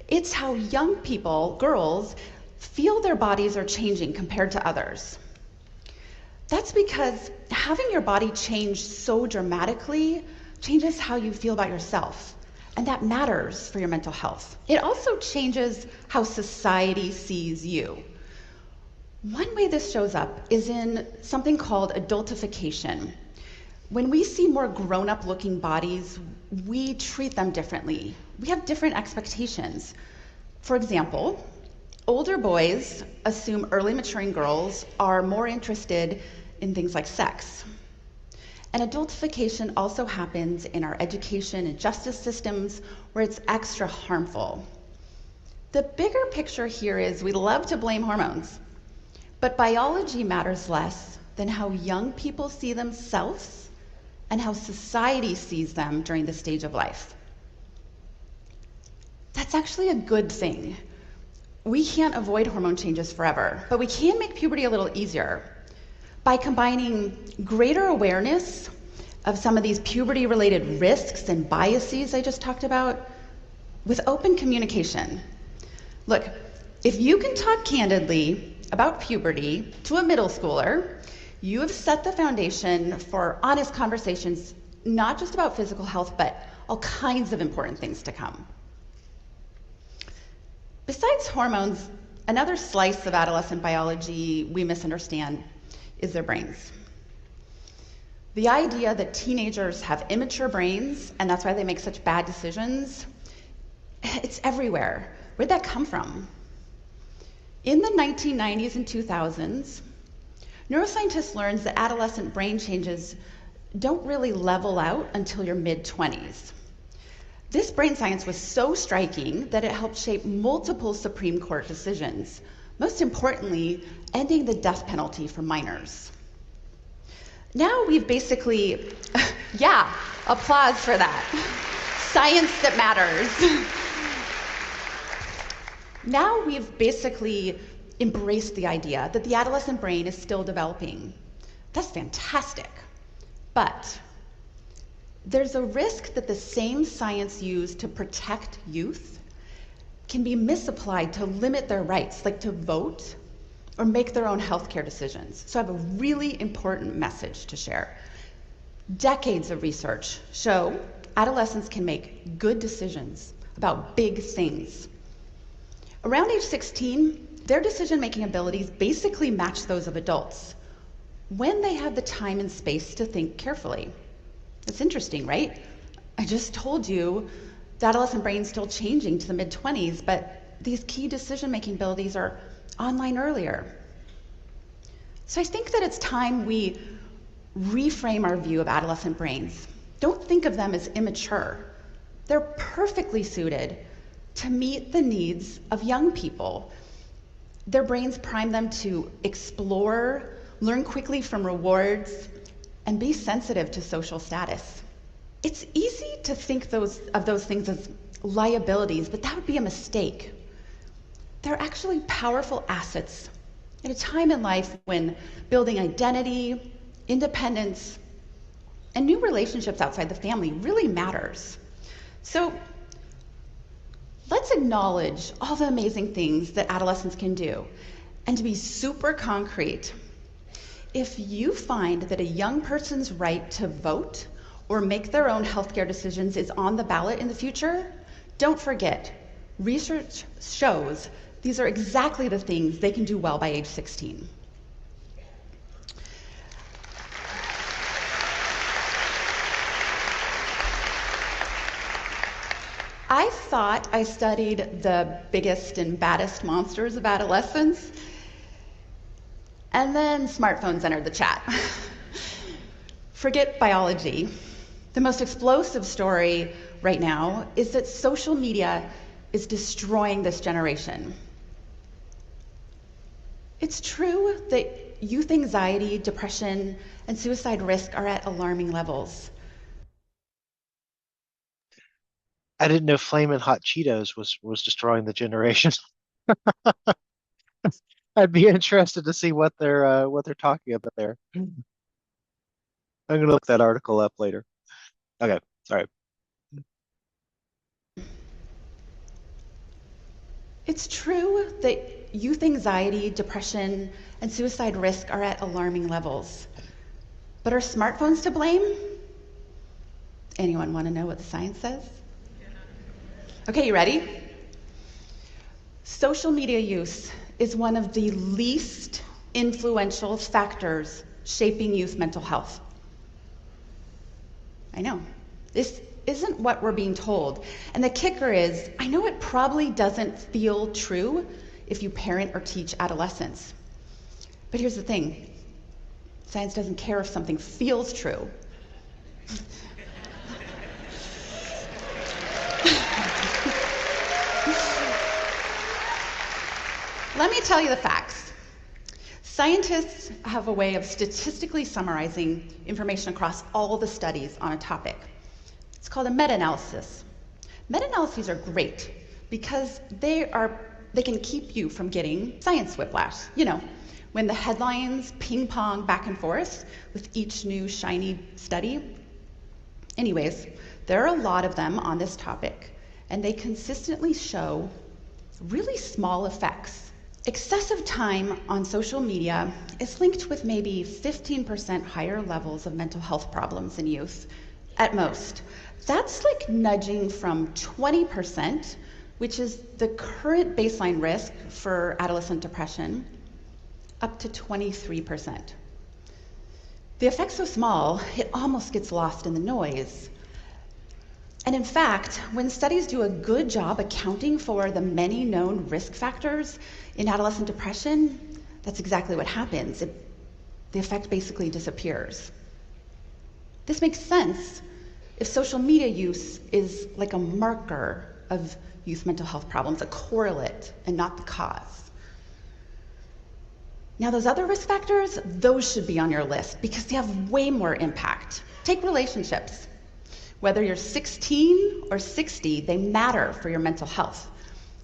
Speaker 8: It's how young people, girls, feel their bodies are changing compared to others. That's because having your body change so dramatically changes how you feel about yourself, and that matters for your mental health. It also changes how society sees you. One way this shows up is in something called adultification. When we see more grown-up looking bodies, we treat them differently. We have different expectations. For example, older boys assume early maturing girls are more interested in things like sex. And adultification also happens in our education and justice systems where it's extra harmful. The bigger picture here is we love to blame hormones, but biology matters less than how young people see themselves and how society sees them during this stage of life. That's actually a good thing. We can't avoid hormone changes forever, but we can make puberty a little easier by combining greater awareness of some of these puberty-related risks and biases I just talked about with open communication. Look, if you can talk candidly about puberty to a middle schooler, you have set the foundation for honest conversations, not just about physical health, but all kinds of important things to come. Besides hormones, another slice of adolescent biology we misunderstand is their brains. The idea that teenagers have immature brains and that's why they make such bad decisions, it's everywhere. Where'd that come from? In the 1990s and 2000s, neuroscientists learned that adolescent brain changes don't really level out until your mid-20s. This brain science was so striking that it helped shape multiple Supreme Court decisions, most importantly, ending the death penalty for minors. Now we've basically, yeah, applause for that. Science that matters. Now we've basically embraced the idea that the adolescent brain is still developing. That's fantastic. But there's a risk that the same science used to protect youth can be misapplied to limit their rights, like to vote or make their own healthcare decisions. So I have a really important message to share. Decades of research show adolescents can make good decisions about big things. Around age 16, their decision-making abilities basically match those of adults when they have the time and space to think carefully. It's interesting, right? I just told you the adolescent brain's still changing to the mid-20s, but these key decision-making abilities are online earlier. So I think that it's time we reframe our view of adolescent brains. Don't think of them as immature. They're perfectly suited to meet the needs of young people. Their brains prime them to explore, learn quickly from rewards, and be sensitive to social status. It's easy to think of those things as liabilities, but that would be a mistake. They're actually powerful assets at a time in life when building identity, independence, and new relationships outside the family really matters. So let's acknowledge all the amazing things that adolescents can do. And to be super concrete, if you find that a young person's right to vote or make their own healthcare decisions is on the ballot in the future, don't forget, research shows these are exactly the things they can do well by age 16. I thought I studied the biggest and baddest monsters of adolescence, and then smartphones entered the chat. Forget biology. The most explosive story right now is that social media is destroying this generation. It's true that youth anxiety, depression, and suicide risk are at alarming levels.
Speaker 2: I didn't know Flamin' Hot Cheetos was destroying the generation. I'd be interested to see what they're talking about there. I'm gonna look that article up later. Okay, sorry.
Speaker 8: It's true that youth anxiety, depression, and suicide risk are at alarming levels. But are smartphones to blame? Anyone want to know what the science says? Okay, you ready? Social media use is one of the least influential factors shaping youth mental health. I know. This isn't what we're being told. And the kicker is, I know it probably doesn't feel true if you parent or teach adolescents. But here's the thing. Science doesn't care if something feels true. Let me tell you the facts. Scientists have a way of statistically summarizing information across all the studies on a topic. It's called a meta-analysis. Meta-analyses are great because they can keep you from getting science whiplash. You know, when the headlines ping pong back and forth with each new shiny study. Anyways, there are a lot of them on this topic, and they consistently show really small effects. Excessive time on social media is linked with maybe 15% higher levels of mental health problems in youth, at most. That's like nudging from 20%, which is the current baseline risk for adolescent depression, up to 23%. The effect's so small, it almost gets lost in the noise. And in fact, when studies do a good job accounting for the many known risk factors in adolescent depression, that's exactly what happens. The effect basically disappears. This makes sense if social media use is like a marker of youth mental health problems, a correlate and not the cause. Now those other risk factors, those should be on your list because they have way more impact. Take relationships. Whether you're 16 or 60, they matter for your mental health.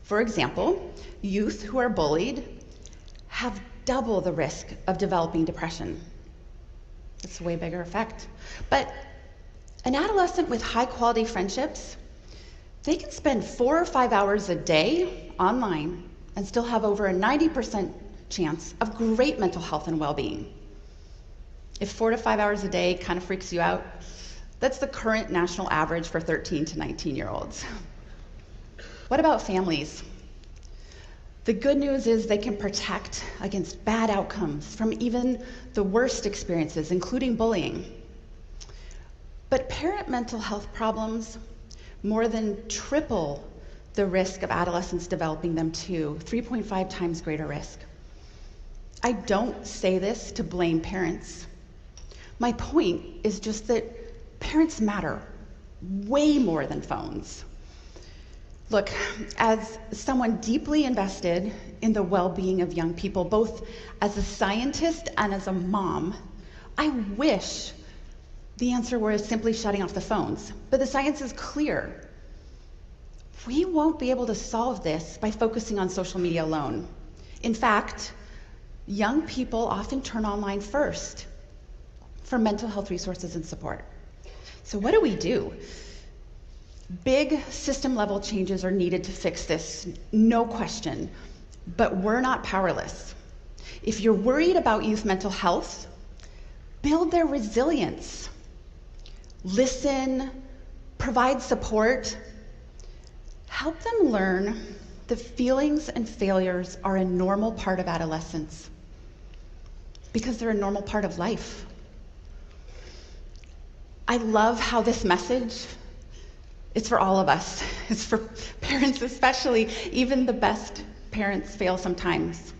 Speaker 8: For example, youth who are bullied have double the risk of developing depression. It's a way bigger effect. But an adolescent with high quality friendships, they can spend 4 or 5 hours a day online and still have over a 90% chance of great mental health and well-being. If 4 to 5 hours a day kind of freaks you out, that's the current national average for 13 to 19-year-olds. What about families? The good news is they can protect against bad outcomes from even the worst experiences, including bullying. But parent mental health problems more than triple the risk of adolescents developing them too, 3.5 times greater risk. I don't say this to blame parents. My point is just that parents matter way more than phones. Look, as someone deeply invested in the well-being of young people, both as a scientist and as a mom, I wish the answer was simply shutting off the phones. But the science is clear. We won't be able to solve this by focusing on social media alone. In fact, young people often turn online first for mental health resources and support. So what do? Big system level changes are needed to fix this, no question, but we're not powerless. If you're worried about youth mental health, build their resilience. Listen, provide support, help them learn the feelings and failures are a normal part of adolescence because they're a normal part of life. I love how this message, it's for all of us. It's for parents especially. Even the best parents fail sometimes.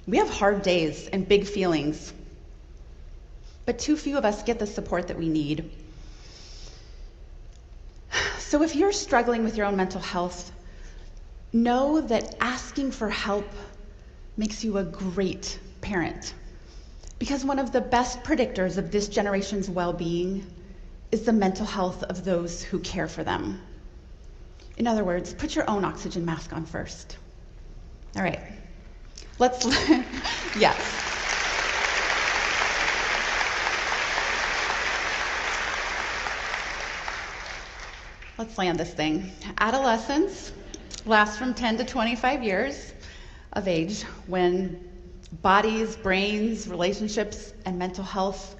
Speaker 8: We have hard days and big feelings, but too few of us get the support that we need. So if you're struggling with your own mental health, know that asking for help makes you a great parent. Because one of the best predictors of this generation's well-being is the mental health of those who care for them. In other words, put your own oxygen mask on first. All right, let's, yes. Let's land this thing. Adolescence lasts from 10 to 25 years of age when bodies, brains, relationships, and mental health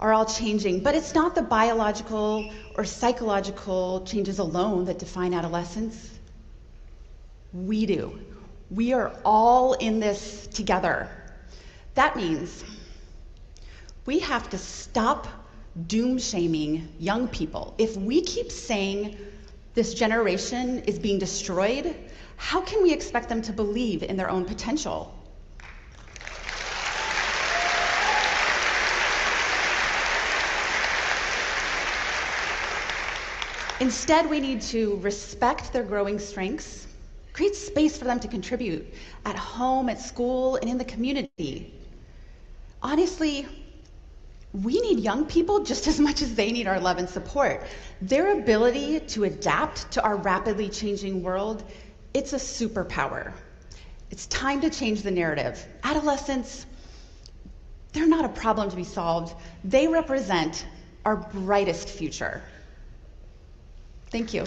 Speaker 8: are all changing. But it's not the biological or psychological changes alone that define adolescence. We do. We are all in this together. That means we have to stop doom shaming young people. If we keep saying this generation is being destroyed, how can we expect them to believe in their own potential? Instead, we need to respect their growing strengths, create space for them to contribute at home, at school, and in the community. Honestly, we need young people just as much as they need our love and support. Their ability to adapt to our rapidly changing world, it's a superpower. It's time to change the narrative. Adolescents, they're not a problem to be solved. They represent our brightest future. Thank you.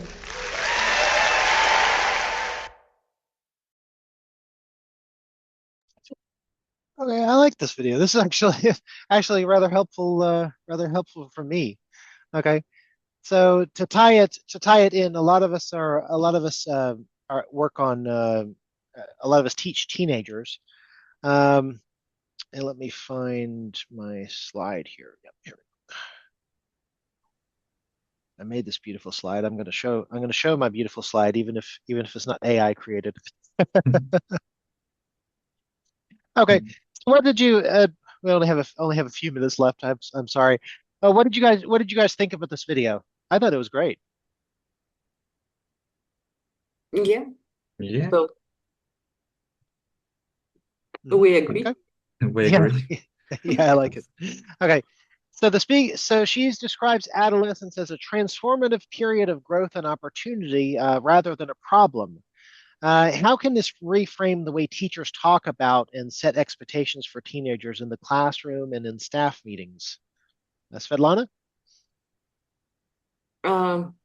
Speaker 2: Okay, I like this video. This is actually actually rather helpful for me. Okay, so to tie it in, a lot of us are work on a lot of us teach teenagers. Um, and let me find my slide here. Yep, here. I made this beautiful slide. I'm going to show my beautiful slide, even if it's not AI created. Okay. So what did you? We only have a few minutes left. I'm sorry. What did you guys think about this video? I thought it was great.
Speaker 1: Yeah,
Speaker 3: Yeah,
Speaker 1: so
Speaker 2: Mhm.
Speaker 1: we agree.
Speaker 2: Okay.
Speaker 3: we
Speaker 2: Yeah.
Speaker 3: agree.
Speaker 2: Yeah, I like it. Okay. So she describes adolescence as a transformative period of growth and opportunity rather than a problem. How can this reframe the way teachers talk about and set expectations for teenagers in the classroom and in staff meetings? Svetlana?
Speaker 1: Um,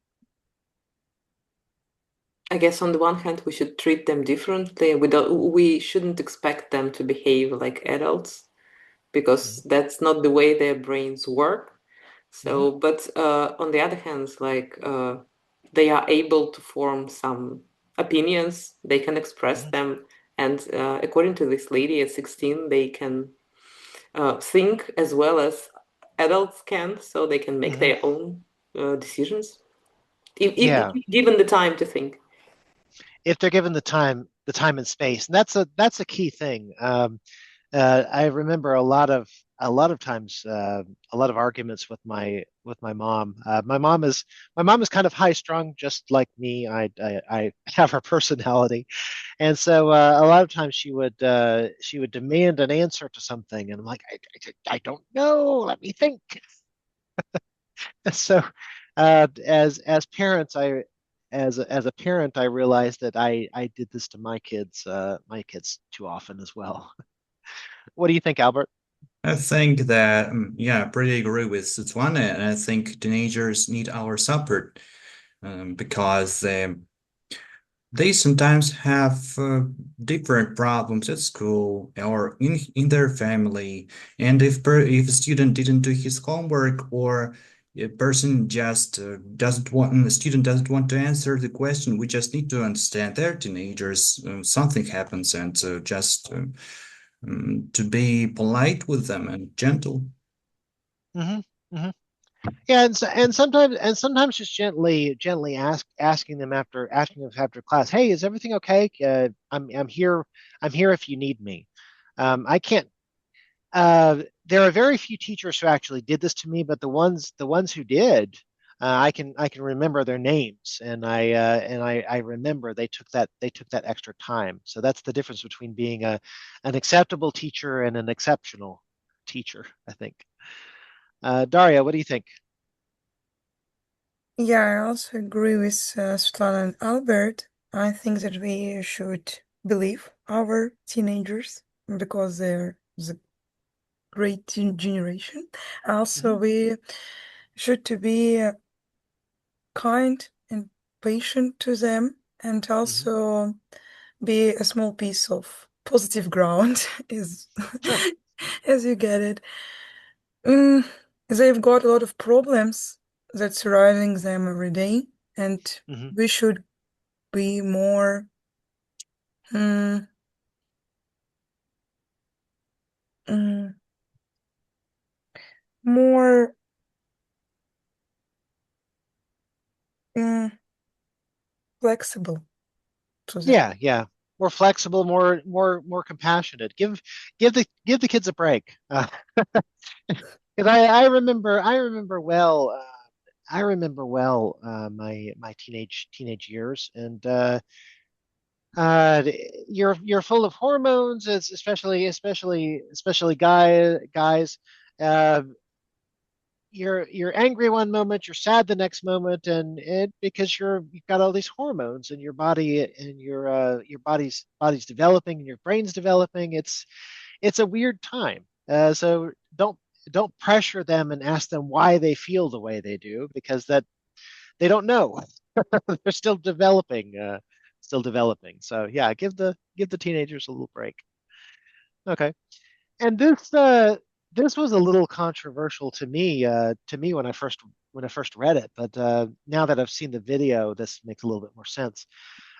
Speaker 1: I guess on the one hand, we should treat them differently. We shouldn't expect them to behave like adults because that's not the way their brains work.
Speaker 2: Mhm.
Speaker 1: So, but on the other hand, they are able to form some opinions, they can express
Speaker 2: Mhm.
Speaker 1: them, and according to this lady at 16, they can think as well as adults can, so they can make
Speaker 2: Hmm.
Speaker 1: their own decisions,
Speaker 2: Yeah,
Speaker 1: given the time to think.
Speaker 2: if they're given the time and space, and that's a key thing. I remember a lot of times, a lot of arguments with my mom. My mom is kind of high strung, just like me. I have her personality, and so a lot of times she would demand an answer to something, and I'm like, I don't know. Let me think. So as parents, as a parent, I realized that I did this to my kids too often as well. What do you think, Albert?
Speaker 3: I think that, yeah, I pretty agree with Svetlana, and I think teenagers need our support because they sometimes have different problems at school or in their family. And if a student didn't do his homework or a person just the student doesn't want to answer the question, we just need to understand they're teenagers. Something happens, and just to be polite with them and gentle.
Speaker 2: Hmm. Hmm. Yeah, and sometimes just gently asking them after class, hey, is everything okay? I'm here if you need me. I can't. There are very few teachers who actually did this to me, but the ones who did, I can remember their names, and I remember they took that extra time. So that's the difference between being a an acceptable teacher and an exceptional teacher, I think. Daria, what do you think?
Speaker 7: Yeah, I also agree with Svetlana and Albert. I think that we should believe our teenagers because they're the great generation. Also,
Speaker 2: Hmm.
Speaker 7: we should to be kind and patient to them, and
Speaker 2: Hmm.
Speaker 7: also be a small piece of positive ground is
Speaker 2: Sure.
Speaker 7: as you get it. Mm, they've got a lot of problems that's surrounding them every day, and
Speaker 2: Hmm.
Speaker 7: we should be more mm, mm, more mm, flexible to them.
Speaker 2: Yeah, yeah. More flexible, more compassionate. Give the kids a break. 'Cause I remember well. I remember well my teenage years, and uh, you're full of hormones, especially guys. Uh, you're angry one moment, you're sad the next moment, and it because you've got all these hormones in your body, and your body's developing and your brain's developing. It's a weird time. So don't pressure them and ask them why they feel the way they do, because that they don't know. They're still developing, still developing. So yeah, give the teenagers a little break. Okay. And this was a little controversial to me when I first read it, but now that I've seen the video, this makes a little bit more sense.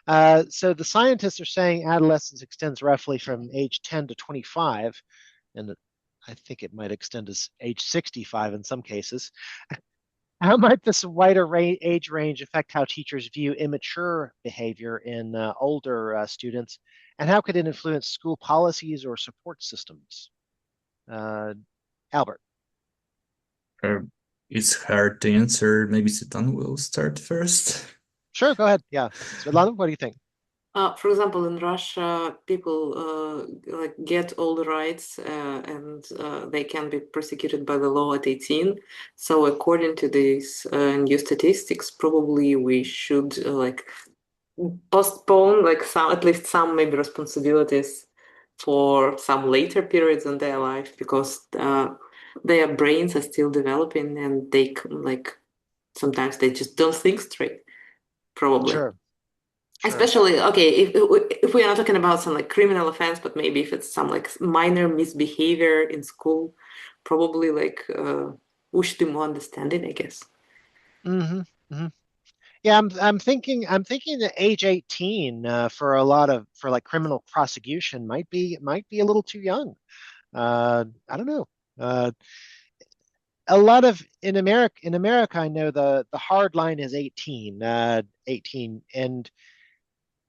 Speaker 2: So the scientists are saying adolescence extends roughly from age 10 to 25, and I think it might extend as age 65 in some cases. How might this age range affect how teachers view immature behavior in older students, and how could it influence school policies or support systems? Uh, Albert.
Speaker 3: Uh, it's hard to answer. Maybe Sitan will start first.
Speaker 2: Sure, go ahead. Yeah. Svetlana, what do you think?
Speaker 1: For example, in Russia, people like get all the rights and they can be prosecuted by the law at 18. So according to these new statistics, probably we should like postpone like some, at least some maybe responsibilities for some later periods in their life because their brains are still developing and like sometimes they just don't think straight, probably.
Speaker 2: Sure, sure.
Speaker 1: Especially, okay, if we are not talking about some like criminal offense, but maybe if it's some like minor misbehavior in school, probably like we should be more understanding, I guess.
Speaker 2: Hmm. Hmm. Yeah, I'm thinking that age 18 for a lot of for like criminal prosecution might be a little too young. I don't know. Uh, a lot of in America, I know the hard line is 18, 18, and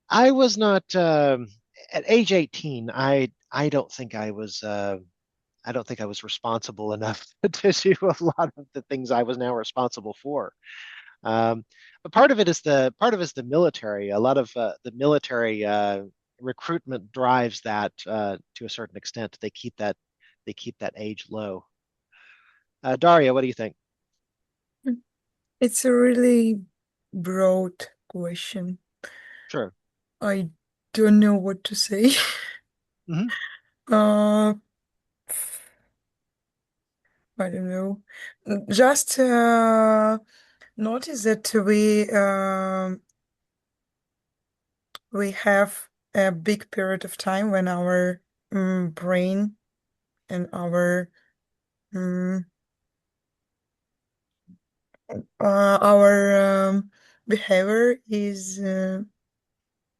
Speaker 2: I was not at age 18. I don't think I was responsible enough to do a lot of the things I was now responsible for. Um, but part of it is the military. A lot of the military recruitment drives that to a certain extent. They keep that age low. Daria, what do you think?
Speaker 7: It's a really broad question.
Speaker 2: Sure.
Speaker 7: I don't know what to say.
Speaker 2: Hmm.
Speaker 7: Uh, I don't know. Just notice that we have a big period of time when our brain and our behavior is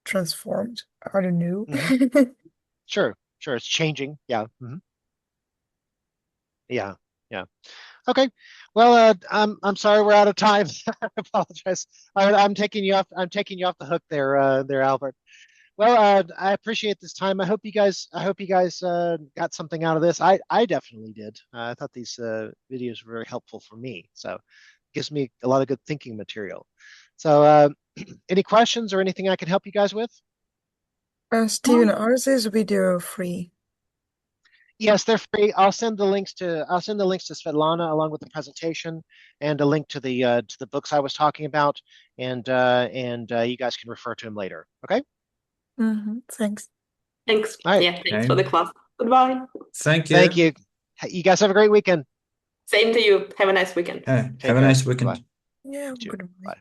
Speaker 7: transformed. I don't know.
Speaker 2: Hmm. Sure. Sure. It's changing. Yeah. Hmm. Yeah. Yeah. Okay. Well, I'm sorry we're out of time. I apologize. I'm taking you off. I'm taking you off the hook there, Albert. Well, I appreciate this time. I hope you guys got something out of this. I definitely did. I thought these videos were very helpful for me. So it gives me a lot of good thinking material. So, any questions or anything I can help you guys with?
Speaker 7: Steven, are these video free?
Speaker 2: Yes, they're free. I'll send the links to Svetlana along with the presentation and a link to the books I was talking about, and you guys can refer to them later. Okay.
Speaker 7: Thanks.
Speaker 1: Thanks.
Speaker 2: All right.
Speaker 1: Yeah, thanks
Speaker 3: Okay.
Speaker 1: for the class. Goodbye.
Speaker 3: Thank
Speaker 2: Thank
Speaker 3: you.
Speaker 2: you. You guys have a great weekend.
Speaker 1: Same to you. Have a nice weekend.
Speaker 3: Have
Speaker 2: Take
Speaker 3: a
Speaker 2: care.
Speaker 3: nice
Speaker 2: Bye.
Speaker 3: weekend.
Speaker 7: Yeah,
Speaker 2: You too.
Speaker 7: goodbye.
Speaker 2: Bye.